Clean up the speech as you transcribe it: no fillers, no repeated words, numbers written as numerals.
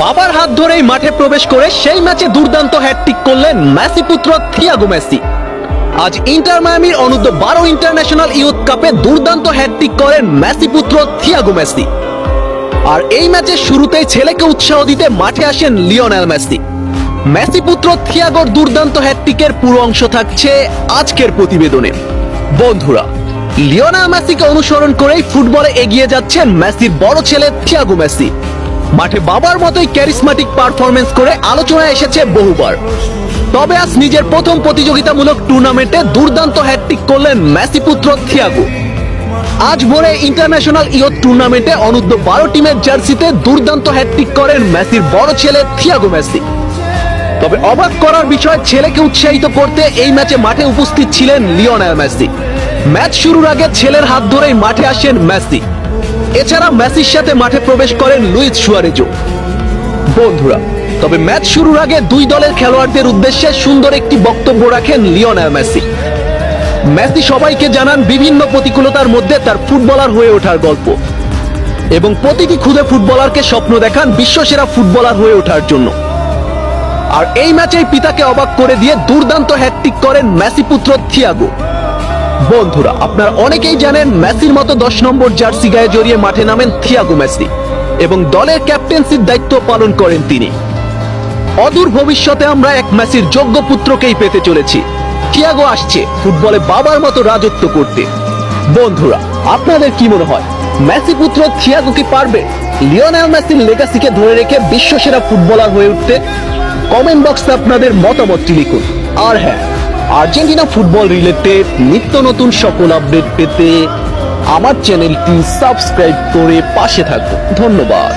বাবার হাত ধরেই মাঠে প্রবেশ করে সেই ম্যাচে দুর্দান্ত হ্যাটট্রিক করলেন মেসি পুত্র থিয়াগো মেসি। আজ ইন্টার মায়ামির অনূর্ধ্ব 12 ইন্টারন্যাশনাল ইয়ুথ কাপে দুর্দান্ত হ্যাটট্রিক করেন মেসি পুত্র থিয়াগো মেসি। আর এই ম্যাচের শুরুতেই ছেলেকে উৎসাহ দিতে মাঠে আসেন লিওনেল মেসি। মেসি পুত্র থিয়াগোর দুর্দান্ত হ্যাটট্রিকের পুরো অংশ থাকছে আজকের প্রতিবেদনে। বন্ধুরা, লিওনেল মেসিকে অনুসরণ করেই ফুটবলে এগিয়ে যাচ্ছেন মেসির বড় ছেলে থিয়াগো মেসি। মাঠে বাবার মতোই ক্যারিসমেটিক পারফরমেন্স করে আলোচনায় এসেছে বহুবার। তবে আজ নিজের প্রথম প্রতিযোগিতামূলক টুর্নামেন্টে দুর্দান্ত হ্যাটট্রিক করলেন মেসি পুত্র থিয়াগো। আজ ভোরে ইন্টারন্যাশনাল ইয়ুথ টুর্নামেন্টে অনূর্ধ্ব 12 টিমের জার্সিতে দুর্দান্ত হ্যাটট্রিক করেন মেসির বড় ছেলে থিয়াগো মেসি। তবে অবাক করার বিষয়, ছেলেকে উৎসাহিত করতে এই ম্যাচে মাঠে উপস্থিত ছিলেন লিওনেল মেসি। ম্যাচ শুরুর আগে ছেলের হাত ধরেই মাঠে আসেন মেসি। এছাড়া মেসির সাথে মাঠে প্রবেশ করেন লুইস সুয়ারেজও। বন্ধুরা, তবে ম্যাচ শুরুর আগে দুই দলের খেলোয়াড়দের উদ্দেশ্যে সুন্দর একটি বক্তব্য রাখেন লিওনেল মেসি। মেসি সবাইকে জানান বিভিন্ন প্রতিকূলতার মধ্যে তার ফুটবলার হয়ে ওঠার গল্প এবং প্রতিটি খুদে ফুটবলারকে স্বপ্ন দেখান বিশ্বসেরা ফুটবলার হয়ে ওঠার জন্য। আর এই ম্যাচেই পিতাকে অবাক করে দিয়ে দুর্দান্ত হ্যাটট্রিক করেন মেসি পুত্র থিয়াগো। বন্ধুরা, আপনারা অনেকেই জানেন মেসির মতো 10 নম্বর জার্সি গায়ে জড়িয়ে মাঠে নামেন থিয়াগো মেসি এবং দলের ক্যাপ্টেন্সির দায়িত্ব পালন করেন তিনি। অদূর ভবিষ্যতে আমরা এক মেসির যোগ্য পুত্রকেই পেতে চলেছি। থিয়াগো আসছে ফুটবলে বাবার মতো রাজত্ব করতে। বন্ধুরা, আপনাদের কি মনে হয়, মেসি পুত্র থিয়াগো কি পারবে লিওনেল মেসির লেগাসিকে ধরে রেখে বিশ্বসেরা ফুটবলার হয়ে উঠতে? কমেন্ট বক্সে আপনাদের মতামতটি লিখুন। আর হ্যাঁ, আর্জেন্টিনা ফুটবল রিলেটেড নিত্য নতুন সকল আপডেট পেতে আমার চ্যানেলটি সাবস্ক্রাইব করে পাশে থাকুন। ধন্যবাদ।